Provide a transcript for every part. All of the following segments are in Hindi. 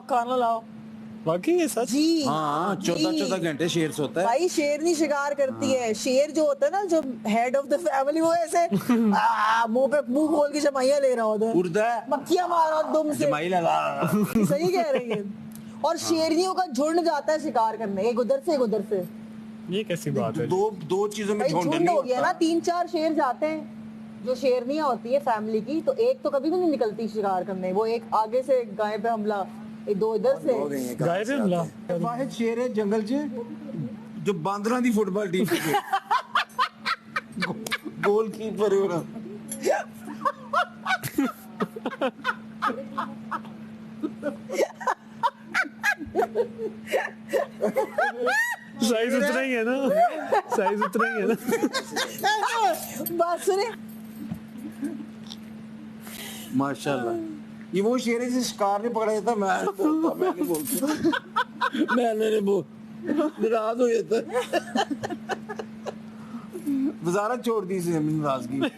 खाना लाओ। बाकी ये सच जी हाँ 14 घंटे शेर सोता है। भाई शेरनी शिकार करती है। शेर जो होता है ना, जो हेड ऑफ द फैमिली, वो ऐसे मुंह खोल के जमाइया ले रहा होता है, उड़ता है मक्खियां मारो दुम से। जमाई लगा। सही कह रही है। और शेरनियों का झुंड जाता है शिकार करने, एक उधर से एक उधर से। ये कैसी बात है? दो चीजों में भाई झुंड झुंड नहीं हो गया होता। ना, 3-4 शेर जाते हैं। जो शेरनियां होती है फैमिली की, तो एक तो कभी भी नहीं निकलती शिकार करने। वो एक आगे से गाय पे हमला, एक दो इधर से। हो गई है कहाँ गाय से पे हमला? आते हैं। वाहिद शेर है जंगल च जो बांदरा दी फुटबॉल टीम के गोलकीपर है ना। साइज उतना ही है ना, साइज उतना ही है ना। बात सुने, माशाल्लाह। ये वो शेर है जिसे शिकार ने पकड़ा जाता। मैं नहीं बोलता मैंने बोल नाराज हो जाता। वजारत छोड़ दी इसे नाराजगी। मैं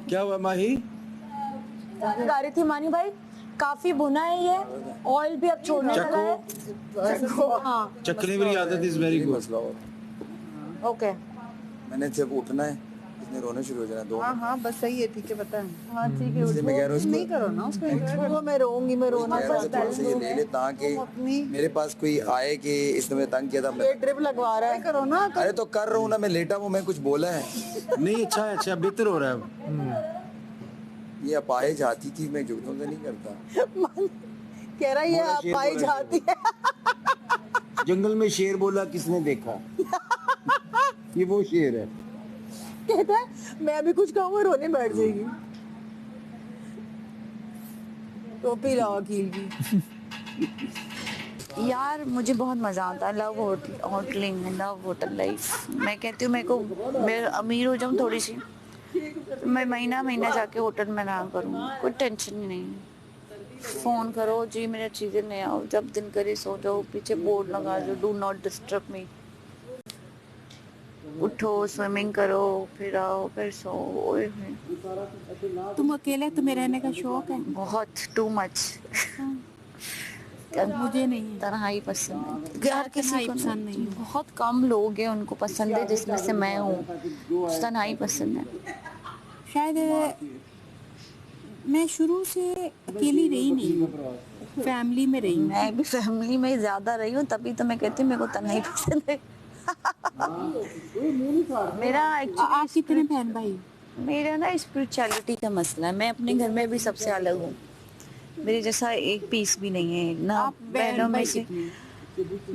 क्या हुआ माही? गा रही थी मानी भाई, काफी भुना है ये, ऑयल भी अब छोड़ने लगा है। हाँ चखने की आदत इज वेरी गुड। ओके। मैंने जब उठना है इसने रोना शुरू हो जाना 2 हाँ हाँ बस सही है, ठीक है, पता है। हाँ ठीक है, इसलिए मैं कह रहा हूँ नहीं करो ना उसको, वो मैं रोऊंगी, मैं रोना थोड़ा सा ये ले ले ताकि मेरे पास कोई आए कि इसने मुझे तंग किया था। ये ड्रिप लगवा रहा है, करो ना। अरे तो कर रहा हूँ ना, मैं लेटा हूँ, मैं कुछ बोला है नहीं। अच्छा है, अच्छा बेहतर हो रहा है। ये अपाहिज हाथी की मैं जुगनों से नहीं करता। कह रहा है ये बोला आप शेर पाई बोला जाती है। जंगल में शेर बोला किसने देखा। ये वो शेर है। कहता है मैं अभी कुछ कहूँगा रोने बैठ जाएगी। टोपी लाओ अकील की। यार मुझे बहुत मजा आता है, लव होटलिंग, लव होटल लाइफ। मैं कहती हूँ मेरे को, मैं अमीर हो जाऊँ थोड़ी सी, मैं महीना महीना जाके होटल में रहा करूँ, कोई टेंशन ही नहीं है। फोन करो जी मेरी चीजें ले आओ, जब दिन करे सो जाओ, पीछे बोर्ड लगा दो डू नॉट डिस्टर्ब मी। उठो, स्विमिंग करो, फिर आओ, फिर सो। ओए होए। तुम अकेले तुम्हें रहने का शौक है? बहुत टू मच। मुझे नहीं है। तन्हाई पसंद है। हर किसी तन्हाई को पसंद नहीं है। बहुत कम लोग हैं उनको पसंद है, जिसमें से मैं हूँ। तन्हाई पसंद है। शायद मैं शुरू से अकेली रही नहीं, फैमिली में रही हूँ। मैं भी फैमिली में ज्यादा रही हूँ, तभी तो मैं कहती हूँ मेरे को तन्हाई पसंद है। मेरा आप कितने बहन भाई? मेरा ना स्पिरिचुअलिटी का मसला है। मैं अपने घर में भी सबसे अलग हूँ, मेरे जैसा एक पीस भी नहीं है ना। आप बहनों में भाई से कितने?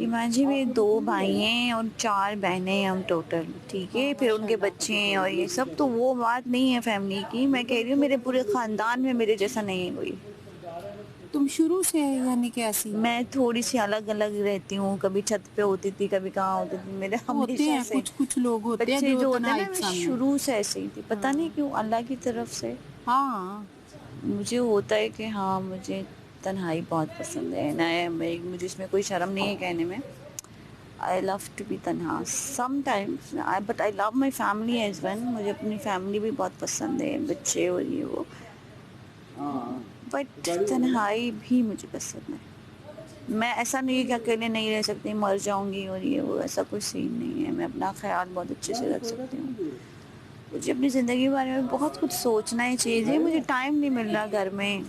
इमाजी मेरे 2 भाई हैं और 4 बहनें हैं हम टोटल, ठीक है। फिर उनके बच्चे हैं और ये सब, तो वो बात नहीं है फैमिली की। मैं कह रही हूँ मेरे पूरे खानदान में मेरे जैसा नहीं है कोई। तुम शुरू से यानी कि ऐसी? मैं थोड़ी सी अलग अलग रहती हूँ, कभी छत पे होती थी, कभी कहाँ होती थी। मेरे होते हमेशा हैं से कुछ लोग होते हैं बच्चे जो होते हैं तन्हाई ना, मैं पसंद हैं। शुरू से ऐसे ही थी, पता नहीं क्यों, अल्लाह की तरफ से हाँ मुझे होता है कि हाँ मुझे तन्हाई बहुत पसंद है ना। मुझे इसमें कोई शर्म नहीं है कहने में। आई लव टू बी तन्हा sometimes, but I love my family as well. मुझे अपनी फैमिली भी बहुत पसंद है, बच्चे और ये वो, बट तन्हाई भी मुझे पसंद है। मैं ऐसा नहीं है कि अकेले नहीं रह सकती, मर जाऊंगी और ये वो, ऐसा कोई सीन नहीं है। मैं अपना ख्याल बहुत अच्छे से रख सकती हूँ। मुझे अपनी ज़िंदगी के बारे में बहुत कुछ सोचना है, चीज़ें मुझे टाइम नहीं मिल रहा घर में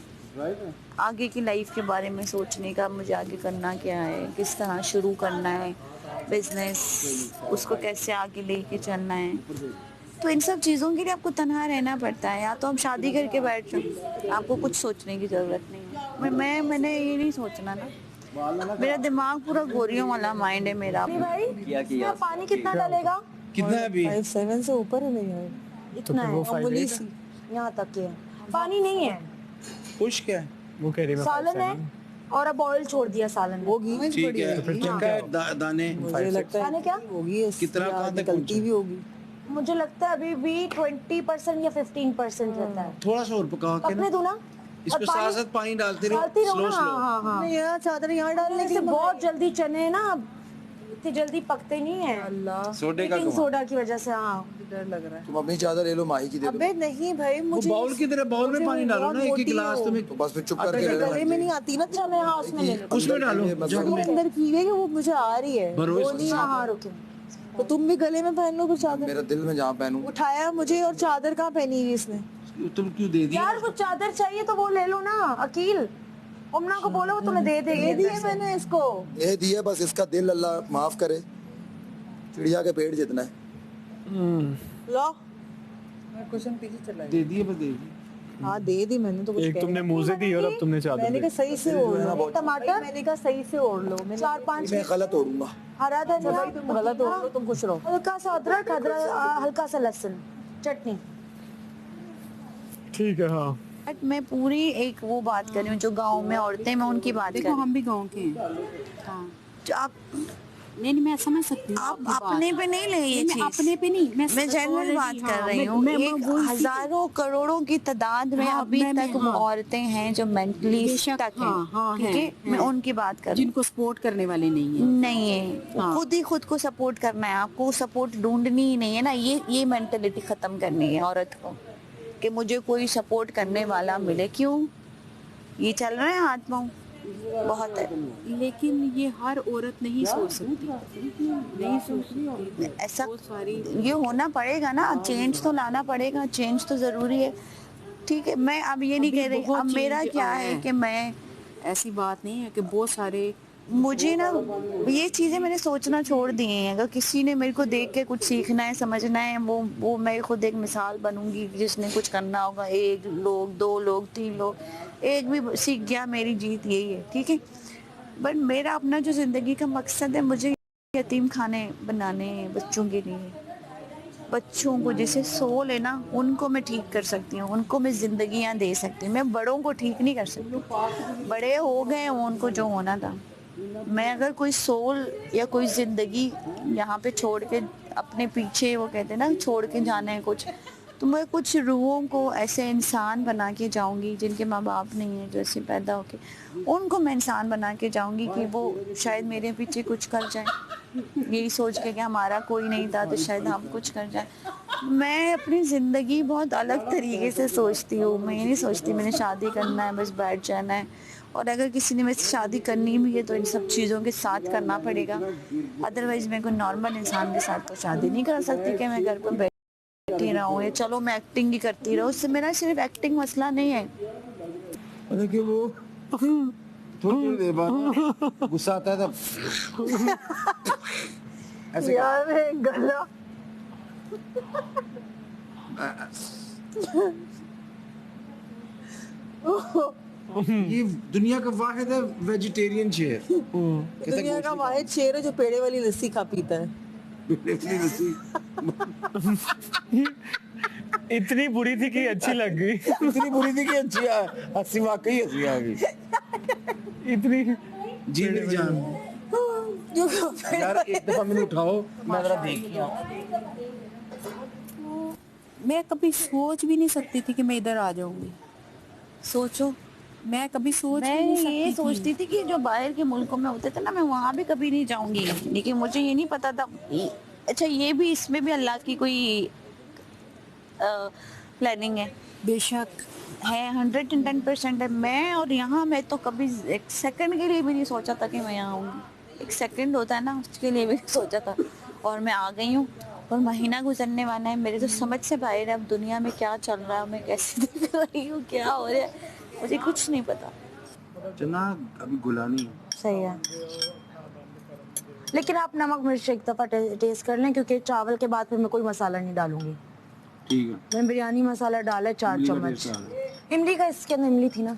आगे की लाइफ के बारे में सोचने का। मुझे आगे करना क्या है, किस तरह शुरू करना है बिजनेस, उसको कैसे आगे लेके चलना है। तो इन सब चीज़ों के लिए आपको तन्हा रहना पड़ता है। या तो आप शादी करके बैठ जाओ, आपको कुछ सोचने की ज़रूरत नहीं है। मैंने ये नहीं सोचना ना, मेरा दिमाग पूरा गोरियों वाला माइंड है मेरा। भाई क्या पानी कितना डालेगा? कितना है अभी? 5-7 से ऊपर है मेरा। इतना फिर वो है, 5-8 सी यहाँ तक के है। पानी नहीं है, खुश क्या है? वो कह रही मैं सालन है 5-7 और अब ऑयल छोड़ दिया सालन में। होगी ठीक है। फिर क्या क्या है दाने? मुझे लगता है दाने क्या? होगी, कितना कहाँ तक निकलती पहुंचे? भी होगी। मुझे लगता है अभी भी 20% या 15% रहता है। थोड़ा सा और पका के पकने ना दूं ना? इसमें और पानी- साथ साथ पानी डालते डालती रहो रहो स्लो ना, स्लो। हाँ हाँ हाँ। नहीं यार, चादर यहाँ डालने ऐसे से बहुत जल्दी चने ना इतनी जल्दी पकते नहीं है अल्लाह सोडे का बेकिंग कमाल। सोडा की वजह से। हाँ डर लग रहा है। तुम अपनी चादर ले लो, माही की दे दो। अबे नहीं भाई, वो मुझे बाउल की तरह बाउल में पानी डालो ना, एक एक गिलास तुम्हें तो बस फिर चुप करके ले लो। गले में नहीं आती ना। अच्छा मैं हाँ उसमें ले लूँ। उसमें डालो जग वो में। अंदर की है कि वो मुझे आ रही है। भरो वो इसमें। नहीं हाँ आ हाँ रुके। तो तुम भी गले में पहन लो फिर चादर। मेरा दिल में जहाँ पहनूं। उठाया मुझे और चादर कहाँ पहनी हुई इसने? तुम क्यों दे दी? यार कुछ चादर चाहिए तो वो ले लो ना अकील। उमना को बोलो वो तुम्हें दे देगी। दे दिए मैंने इसको। ये दिया बस, इसका दिल अल्लाह माफ करे, चिड़िया के पेट जितना है। लो मैं क्वेश्चन पीछे चला दे दिए, बस दे दी। हाँ दे दी मैंने तो। कुछ एक तुमने मुंह से दी और अब तुमने चादर मैंने दी। कहा सही से ओढ़ लो। टमाटर मैंने कहा सही से ओढ़ लो। 4-5 मैं गलत ओढ़ूंगा। हरा धनिया, तुम गलत ओढ़ लो, तुम खुश रहो। हल्का सा अदरक, हल्का सा लहसुन, चटनी। ठीक है हाँ। बट मैं पूरी एक वो बात कर रही हूँ जो गांव में औरतें, मैं उनकी बात कर देखो रही हम भी गांव के हैं। हाँ हूँ। जो आप नहीं मैं समझ सकती हूँ आप आपकी बात। अपने पे नहीं ले ये मैं चीज, अपने पे नहीं, मैं जनरल already, बात कर हाँ, रही हूँ। मैं एक वो इसी- हजारों करोड़ों की तादाद में हाँ, अभी मैं- तक हाँ। औरतें हैं जो मेंटली बेशक, स्टक हाँ, हैं, हाँ, ठीक है, हैं, मैं हैं। उनकी बात कर रही हूँ। जिनको सपोर्ट करने वाले नहीं है। नहीं है, हाँ। खुद ही खुद को सपोर्ट करना है, आपको सपोर्ट ढूंढनी ही नहीं है ना। ये मेंटेलिटी खत्म करनी है औरत को कि मुझे कोई सपोर्ट करने वाला मिले। क्यों ये चल रहा है हाथ पाँव बहुत है। लेकिन ये हर औरत नहीं सोच सकती, नहीं सोच सकती। ऐसा बहुत सारी ये होना पड़ेगा ना, चेंज तो लाना पड़ेगा, चेंज तो जरूरी है। ठीक है, मैं अब ये नहीं अभी कह रही, बहुत अब मेरा change क्या आया है है। कि मैं ऐसी बात नहीं है कि बहुत सारे मुझे ना ये चीजें मैंने सोचना छोड़ दी हैं। अगर किसी ने मेरे को देख के कुछ सीखना है, समझना है, वो मैं खुद एक मिसाल बनूंगी जिसने कुछ करना होगा। 1 लोग 2 लोग 3 लोग, एक भी सीख गया, मेरी जीत यही है, ठीक है। बट मेरा अपना जो जिंदगी का मकसद है, मुझे यतीम खाने बनाने हैं बच्चों के लिए। बच्चों को जैसे सोल है ना, उनको मैं ठीक कर सकती हूँ, उनको मैं जिंदगियां दे सकती हूँ। मैं बड़ों को ठीक नहीं कर सकती, बड़े हो गए उनको जो होना था। मैं अगर कोई सोल या कोई जिंदगी यहाँ पे छोड़ के अपने पीछे, वो कहते हैं ना छोड़ के जाना है कुछ, तो मैं कुछ रूहों को ऐसे इंसान बना के जाऊंगी जिनके माँ बाप नहीं है, जो ऐसे पैदा होके, उनको मैं इंसान बना के जाऊंगी कि वो शायद मेरे पीछे कुछ कर जाए, यही सोच के कि हमारा कोई नहीं था तो शायद हम कुछ कर जाए। मैं अपनी ज़िंदगी बहुत अलग तरीके से सोचती हूँ। मैं ये नहीं सोचती मैंने शादी करना है बस बैठ जाना है, और अगर किसी ने मेरे से शादी करनी भी है तो इन सब चीज़ों के साथ करना पड़ेगा। अदरवाइज मैं कोई नॉर्मल इंसान के साथ तो शादी नहीं कर सकती कि मैं घर पर बैठी रहूँ या चलो मैं एक्टिंग ही करती रहूँ। उससे मेरा सिर्फ एक्टिंग मसला नहीं है। देखिए वो थोड़ी देर बाद गुस्सा आता है तब ऐसे यार मैं गला ये दुनिया का वाहिद है वेजिटेरियन शेर। दुनिया का वाहिद शेर है जो पेड़े वाली लस्सी खा पीता है। इतनी बुरी थी कि अच्छी लग गई। इतनी बुरी थी कि अच्छी हंसी, वाकई हंसी आ गई। इतनी जी मेरी जान, यार एक दफा मैंने उठाओ, मैं जरा देखी मैं कभी सोच भी नहीं सकती थी कि मैं इधर आ जाऊंगी। सोचो, मैं कभी सोच भी मैं नहीं सकती ये थी। सोचती थी कि जो बाहर के मुल्कों में होते थे ना, मैं वहाँ भी कभी नहीं जाऊंगी, लेकिन मुझे ये नहीं पता था। अच्छा ये भी, इसमें भी अल्लाह की कोई प्लानिंग है, बेशक है 110% है। मैं और यहाँ मैं तो कभी एक सेकंड के लिए भी नहीं सोचा था कि मैं यहाँ आऊँगी। एक सेकंड होता है ना, उसके लिए भी नहीं सोचा था, और मैं आ गई हूँ। और महीना गुजरने वाला है, मेरे तो समझ से बाहर है अब दुनिया में क्या चल रहा है, मैं कैसे देख रही हूँ, क्या हो रहा है, मुझे कुछ नहीं पता। चना अभी गुलानी सही है, लेकिन आप नमक मिर्च एक दफा टेस्ट कर लें, क्योंकि चावल के बाद फिर मैं कोई मसाला नहीं डालूंगी। ठीक है। मैं बिरयानी मसाला डाला 4 चम्मच। इमली का, इसके अंदर इमली थी ना,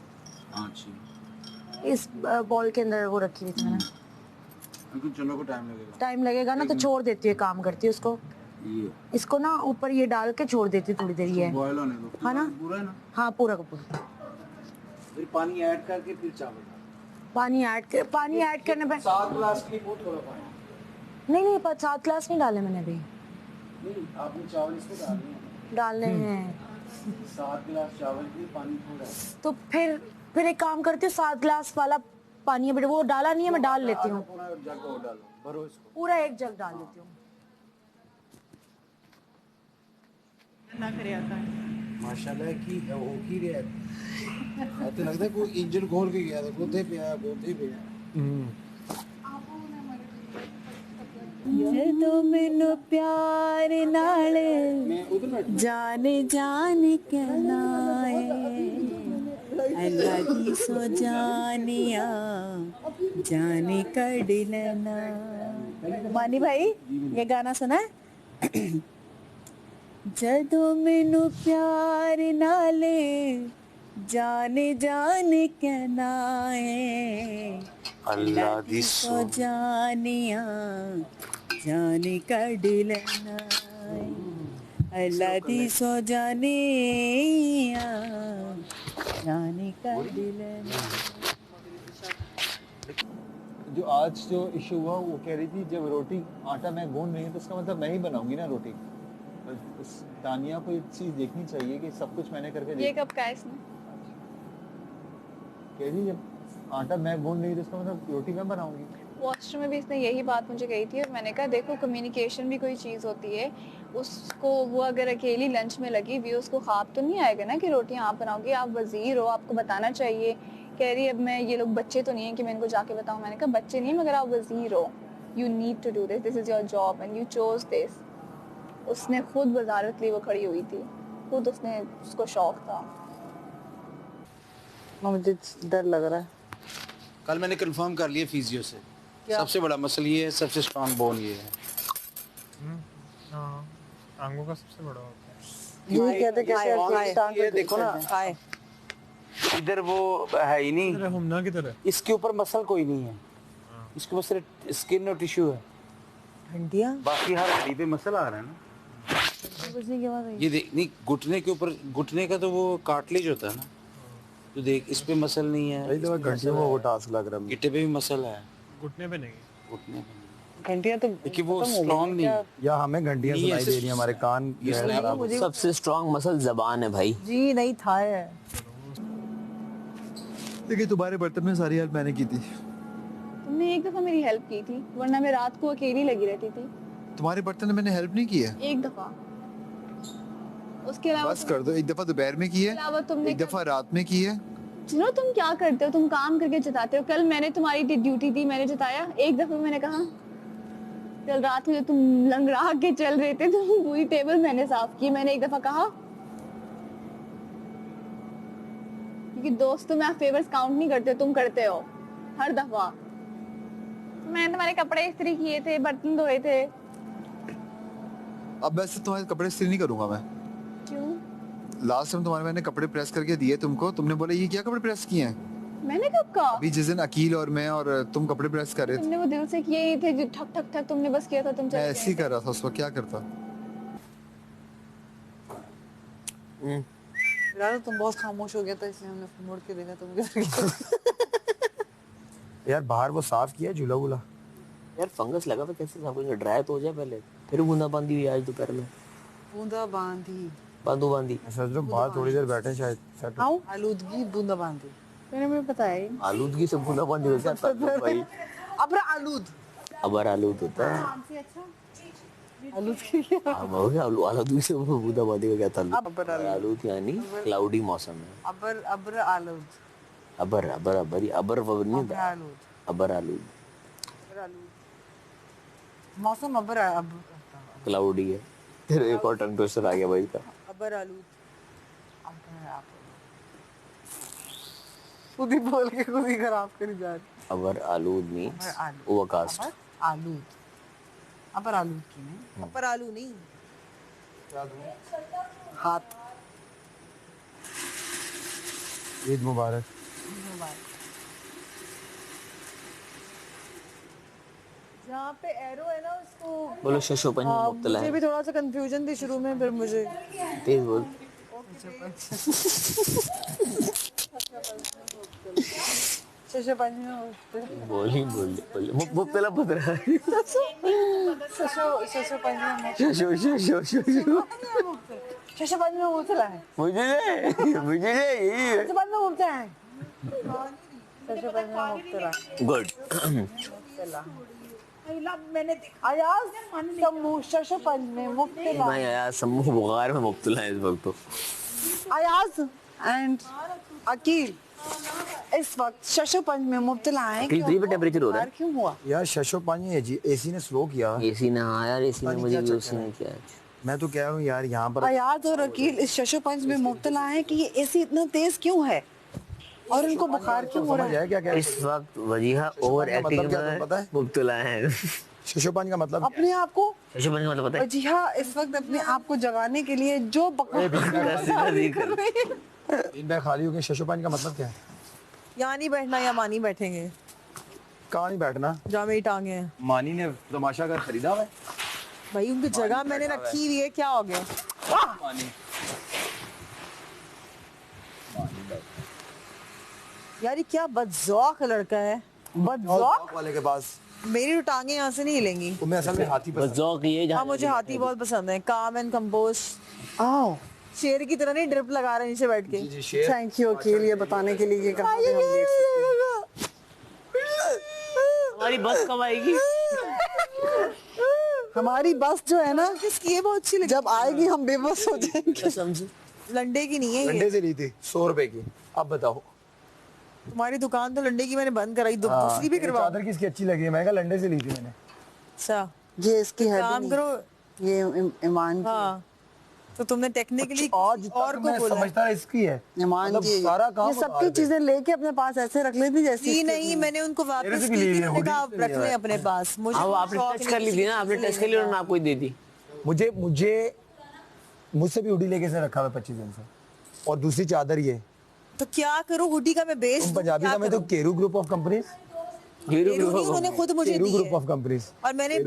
इस बॉल के अंदर वो रखी हुई थी मैंने। चलो को टाइम लगेगा। टाइम लगेगा ना तो छोड़ देती है, काम करती है उसको, ये इसको ना ऊपर ये डाल के छोड़ देती थोड़ी देर ये, बॉयल होने दो। हाँ ना, पूरा है ना? हाँ पूरा का पूरा। फिर पानी ऐड करके फिर चावल पानी ऐड करने पे 7 ग्लास के लिए बहुत थोड़ा पानी। नहीं 7 ग्लास नहीं डाले मैंने अभी, नहीं आपने चावल इसमें डालने हैं। डालने हैं 7 ग्लास चावल के लिए पानी थोड़ा है। तो फिर एक काम करती हूँ, 7 ग्लास वाला पानी अभी वो डाला नहीं है, मैं डाल लेती हूँ। पूरा जग और डालो भरो इसको। पूरा एक जग डाल देती हूँ। ना करे आता है। माशाल्लाह की हो की रे ऐसे लगता है कोई इंजन खोल के गया था, गोते पे ਜਦੋਂ ਮੈਨੂੰ ਪਿਆਰ ਨਾਲ ਜਾਣੇ ਜਾਣੇ ਕਹਿਣਾ ਏ ਅੱਲਾ ਦੀ ਸੋ ਜਾनिया जाने कड़ लेना। मानी भाई ये गाना सुना है? ਜਦੋਂ ਮੈਨੂੰ ਪਿਆਰ ਨਾਲ जाने जाने कहना ਏ अल्लाह दी सो जानिया जाने कड़ लेना अल्लाह दी सो जानिया जाने कड़ लेना। जो आज जो इशू हुआ वो कह रही थी जब रोटी आटा मैं गूंद रही हूँ तो इसका मतलब मैं ही बनाऊंगी ना रोटी। उस तानिया को ये चीज देखनी चाहिए कि सब कुछ मैंने करके ये कब का है इसने? कह रही जब आटा मैं गूंद रही हूँ तो इसका मतलब रोटी मैं बनाऊंगी। वॉशरूम में भी इसने यही बात मुझे कही थी और मैंने कहा देखो कम्युनिकेशन भी कोई चीज़ होती है। उसको वो अगर अकेली लंच में लगी हुई उसको ख्वाब तो नहीं आएगा ना कि रोटियां आप बनाओगे, आप वजीर हो, आपको बताना चाहिए। कह रही अब मैं ये लोग बच्चे तो नहीं है कि मैं इनको जाके बताऊं। मैंने कहा बच्चे नहीं मगर आप वजीर हो, you need to do this, this is your job and you choose this. उसने खुद वजारत ली, वो खड़ी हुई थी खुद, उसने उसको शौक था। मुझे डर लग रहा है। कल मैंने कंफर्म कर लिया फिजियो से, सबसे बड़ा मसला ये है, सबसे स्ट्रांग बोन ये है। हाँ, टांगों का सबसे बड़ा होता है। ये कहते कैसे टांग ये देखो ना, इधर वो है ही नहीं, हमना की तरह इसके ऊपर मसल कोई नहीं है, इसके ऊपर सिर्फ स्किन और टिश्यू है, हड्डियां बाकी हर हड्डी पे मसल आ रहा है ना। बचने के बाद ये देख नहीं, घुटने के ऊपर, घुटने का तो वो कार्टिलेज होता है ना, तो देख इस पे मसल नहीं है, घंटे में वो टास्क लग रहा है। गिट्टे पे भी मसल है, घुटने पे नहीं। घुटने पे घंटियां तो लेकिन वो स्ट्रांग नहीं है। या हमें घंटियां नहीं, सुनाई ऐसे- दे रही हैं, हमारे कान खराब हो। सबसे स्ट्रांग मसल जबान है भाई। जी नहीं था है। देखिए तुम्हारे बर्तन में सारी हेल्प मैंने की थी। तुमने एक दफा मेरी हेल्प की थी वरना मैं रात को अकेली लगी रहती थी। तुम्हारे बर्तन में मैंने हेल्प नहीं की है। एक दफा, उसके अलावा बस कर दो, एक दफा दोपहर में की है, अलावा तुमने एक दफा रात में की है। सुनो तुम क्या करते हो, तुम काम करके जताते हो। कल मैंने तुम्हारी ड्यूटी दी, मैंने जताया एक दफा। मैंने कहा कल रात में तुम लंगड़ा के चल रहे थे, तो पूरी टेबल मैंने साफ की, मैंने एक दफा कहा। क्योंकि दोस्तों में आप फेवर्स काउंट नहीं करते, तुम करते हो हर दफा। मैंने तुम्हारे कपड़े इस्त्री किए थे, बर्तन धोए थे। अब वैसे तुम्हारे कपड़े इस्त्री नहीं करूंगा मैं। क्यों? लास्ट टाइम तुम्हारे मैंने कपड़े प्रेस करके दिए तुमको, तुमने बोला ये क्या कपड़े प्रेस किए हैं। मैंने कब कहा? अभी जिस दिन अकील और मैं और तुम कपड़े प्रेस कर रहे थे, तुमने वो दिल से किए ही थे जो ठक ठक ठक तुमने बस किया था, तुम मैं चले ऐसे ही गए कर रहा था उस वक्त, क्या करता। यार तुम बहुत खामोश हो गया था इसलिए हमने फिर मुड़ के देखा तुम किधर यार बाहर वो साफ किया झूला वूला। यार फंगस लगा तो कैसे साफ करेंगे, ड्राई तो हो जाए पहले। फिर बूंदाबांदी हुई आज दोपहर में, बूंदा बांधी बांदी। सोच रहा हूँ बाहर थोड़ी देर बैठे शायद सेट हो। आलूदगी बूंदा बांधी। मैंने मुझे बताया ही। आलूदगी से बूंदाबांदी हो जाता है भाई। अबर आलूद अबर आलूद होता है। आलूदगी क्या? अब हो गया आलूदगी से बूंदाबांदी हो गया था। अबर आलूद। आलूद यानी क्लाउडी मौसम है। अबर अबर आलूद। अबर अबर अबर अबर वो नहीं अबर था। आलूद। अबर आलूद अबर आलूद। मौसम अबर अब क्लाउडी है। फिर एक और टंग ट्विस्टर आ गया भाई का। अबर आलूद। अबर आलूद। खुद ही बोल के खुद ही खराब करी जा रही। अबर आलूद मींस ओवरकास्ट। अबर आलूद। अबर आलूद की नहीं, अबर आलू नहीं, हाथ। ईद मुबारक। जहाँ पे एरो है ना उसको बोलो शशोपन में मुब्तला मुझे है। भी थोड़ा सा कंफ्यूजन थी शुरू में, फिर मुझे तेज बोल। शशोपन में बोल ही बोल मुब्तला बद रहा है। शशोपन में शशो शशो शशो शशोपन में मुब्तला है। मुझे ये शशोपन में मुब्तला है। शशोपन में मुब्तला। गुड। मैंने अयाज समूह शशोपंज में मुब्तला मैं यार समूह बुखार में मुब्तला है इस वक्त तो। अयाज एंड अकील इस वक्त शशोपंज में मुब्तला हैं। अकील 3 पे टेम्परेचर हो रहा है। क्यों हुआ? यार शशो पानी है जी, एसी ने स्लो किया। एसी ना, हाँ यार एसी ने पानी मुझे क्या भी चक्कर उसी ने है? किया। मैं तो कह रहा हूँ यार यहाँ पर अयाज और अकील इस शशोपंज में मुब्तला हैं कि ये एसी इतना तेज क्यों है और इनको बुखार क्यों हो रहा समझ है? आया क्या कह रहे इस वक्त वजीहा ओवर का मतलब एक्टिंग क्या तुम्हें पता है? में मुब्तला है। शशो पानी का मतलब अपने आप को शशोपंज का मतलब पता है? जी हाँ, इस वक्त अपने आप को जगाने के लिए जो नहीं कर तीन बैग खाली हो गए। शशो पानी का मतलब क्या है? यहाँ नहीं बैठना या मानी बैठेंगे कहाँ नहीं बैठना? जहाँ मेरी टांगे हैं। मानी ने तमाशा घर खरीदा हुआ है। भाई उनकी जगह मैंने रखी हुई है, क्या हो गया? मानी यार ये क्या बदजौक लड़का है, बदजौक। शौक वाले के पास मेरी तो टांगे यहाँ से नहीं हिलेंगी। तुम्हें असल में हाथी बस पसंद जौक ये हाँ जहाँ मुझे हाथी बहुत पसंद है, काम एंड कंपोज। आओ शेर की तरह नहीं ड्रिप लगा रहे नीचे बैठ के। जी, शेर। थैंक यू अकील ये बताने के लिए कि कहाँ पे हम लेट सकते हैं। हमारी बस कब आएगी? हमारी बस जो है ना किसकी है, बहुत अच्छी लगी। जब आएगी हम बेबस हो जाएंगे। कसम से लंडे की नहीं है ये। लंडे से ली थी 100 रुपए की। अब बताओ तुम्हारी दुकान तो लंडे की मैंने बंद कराई, हाँ, दूसरी भी ये करवाओ। चादर किसकी अच्छी लगी है? मैं कहा लंडे से ली थी मैंने। अच्छा ये इसकी है काम करो। ये ईमान की हाँ तो तुमने टेक्निकली आज और तक को मैं बोला है। समझता इसकी है। ईमान मतलब की सारा काम ये सबकी चीजें लेके अपने पास ऐसे रख लेती जैसी जी इसकी नहीं, मैंने उनको मेरे वापस से की भी ली थी, है, मैंने कहा हुडी आप रख लें अपने पास। मुझे हाँ वो आपने शौक टच नहीं कर ली किसी थी ना, आपने चीज़ टच कर ली और लेने मैं आपको ही दे दी। मुझे मुझे मुझसे भी हुडी लेके से रखा हुआ 25 दिन से। और दूसरी चादर ये का। तो क्या करूं, हुडी का मैं बेच तुम दूं, पंजाबी क्या का मैं तो करूं? केरू ग्रुप ऑफ कंपनीज। केरू नहीं, उन्होंने खुद मुझे केरू दी ग्रुप है ऑफ कंपनीज। और मैंने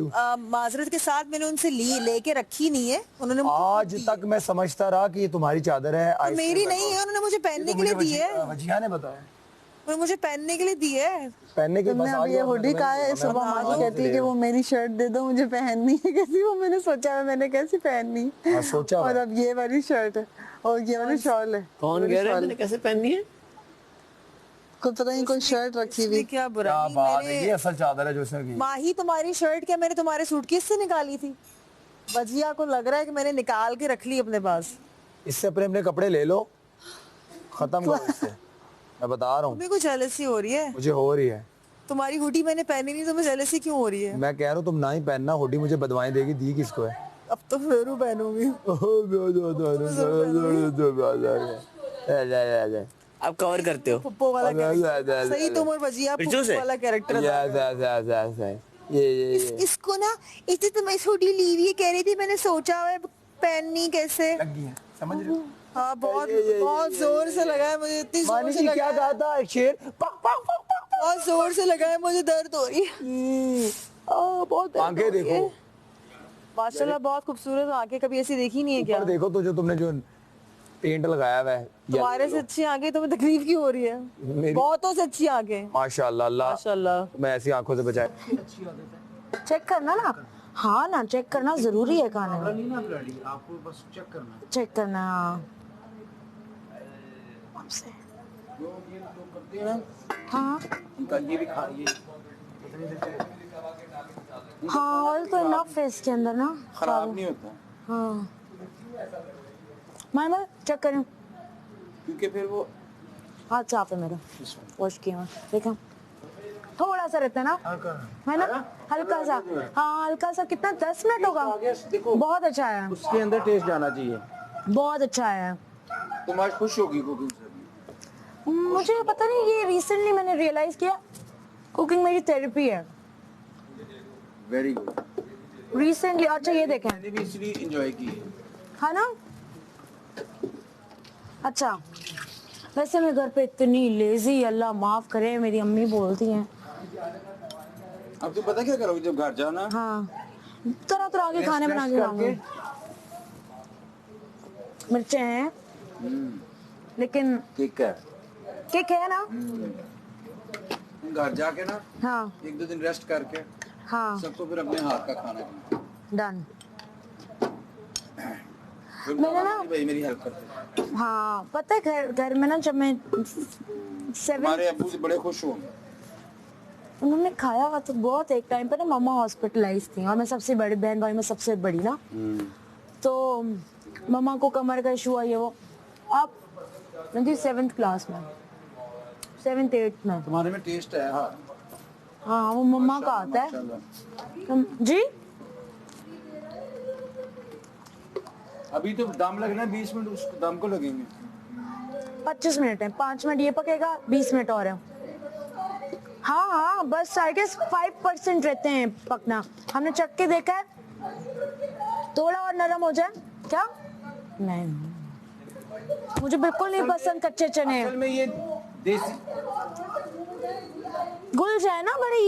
माजरत के साथ मैंने उनसे लेके रखी नहीं है, उन्होंने मुझे आज दी तक मैं समझता रहा कि ये तुम्हारी चादर है। है। तो मेरी नहीं है, उन्होंने मुझे पहनने के लिए दी है, वजिया ने बताया उन्होंने मुझे पहनने के लिए दी है। पहनने के तुमने अभी ये हुडी कहा है, सुबह मानी कहती है कि वो मेरी शर्ट दे दो मुझे पहननी है कैसी, वो मैंने सोचा है मैंने कैसी पहननी। हाँ, सोचा हुआ और है। अब ये वाली शर्ट है और ये वाली शॉल है। कौन कह रहा है मैंने कैसे पहननी है? खुद पता नहीं कोई शर्ट रखी हुई। इसमें क्या बुरा क्या नहीं, बात है, ये मैंने असल चादर है जो उसने की। माही तुम्हारी शर्ट क्या मैंने तुम्हारे सूटकेस से निकाली थी? बजिया को लग रहा है कि मैंने निकाल के रख ली अपने पास। इससे अपने अपने कपड़े ले लो, खत्म करो इससे। मैं बता रहा हूँ तुम्हें कुछ जेलसी हो रही है? मुझे हो रही है। तुम्हारी हुडी मैंने पहनी नहीं, तुम्हें जेलसी क्यों हो रही है? मैं कह रहा हूँ तुम ना ही पहनना, हुडी मुझे बदवाएं देगी। दी किसको है? अब तो फेरू पहनूंगी। आप कवर करते हो। पुप्पो वाला character। सही तुम और बजिया बिरजू पुप्पो से? वाला कैरेक्टर। ये इसको ना इससे तुम्हें हुडी ली हुई है, कह रही थी मैंने सोचा है पहननी कैसे। लगी है, समझ रहे हो? हाँ बहुत बहुत जोर से लगा है मुझे, इतनी जोर मानी से जी लगा क्या है, कहा था? एक शेर पक पक पक पक बहुत जोर से लगा है, मुझे दर्द हो रही है। बहुत दर्द आंखें हो रही देखो, है। माशाल्लाह बहुत खूबसूरत आंखें, कभी ऐसी देखी नहीं है क्या? ऊपर देखो तो जो तुमने जो पेंट लगाया हुआ है तुम्हारे से अच्छी आंखें, तुम्हें तकलीफ क्यों हो रही है? मेरी बहुतों से अच्छी आंखें माशाल्लाह। अल्लाह माशाल्लाह। मैं ऐसी आंखों से बचाए। चेक करना ना, हाँ ना चेक करना जरूरी है खाने में। आपको बस चेक करना। चेक करना हाँ। आपसे हाँ ये भी खा ये हाँ ऑयल तो इनफ है इसके अंदर ना, खराब नहीं होता हाँ। मैं चेक करूँ क्योंकि फिर वो हाथ साफ है मेरा, वॉश किया हुआ। देखा थोड़ा सा रहता है ना, है ना हल्का सा। हाँ हल्का सा, कितना 10 मिनट होगा। बहुत अच्छा है, उसके अंदर टेस्ट जाना चाहिए। बहुत अच्छा है। तुम आज खुश होगी कुकिंग से? मुझे पता नहीं, ये रिसेंटली मैंने रियलाइज किया कुकिंग मेरी थेरेपी है। Very good. रिसेंटली अच्छा ये देखें, मैंने भी इसलिए एंजॉय की है ना। अच्छा वैसे मैं घर पे इतनी लेजी, अल्लाह माफ करे, मेरी अम्मी बोलती हैं। अब तुम पता क्या करोगे जब घर जाना? हाँ तरह तरह के खाने बना के लाऊंगी। मिर्चें हैं लेकिन ठीक है। किक है ना। घर जाके ना हाँ 1-2 दिन रेस्ट करके हाँ सबको फिर अपने हाथ का खाना खिलाओ। डन। फिर मैंने ना भाई मेरी हेल्प करते हैं। हाँ पता है घर घर में ना जब मैं 7 हमारे अब्बू से बड़े खुश होंगे। उन्होंने खाया तो बहुत, एक टाइम पे ना मम्मा हॉस्पिटलाइज थी और मैं सबसे बड़ी बहन भाई में सबसे बड़ी ना, तो मम्मा को कमर का इशू हुआ ये वो। अब मैं थी 7th क्लास में, 7th 8th में। तुम्हारे में टेस्ट है। हाँ हाँ वो मम्मा का आता है जी। अभी तो दम लगना है, 20 मिनट उस दम को लगेंगे। 25 मिनट है, 5 मिनट ये पकेगा, 20 मिनट और है। हाँ हाँ बस आई गेस 5% रहते हैं पकना, हमने चख के देखा है। थोड़ा और नरम हो जाए क्या? नहीं मुझे बिल्कुल नहीं पसंद कच्चे चने। असल में ये देसी घुल जाए ना बड़ी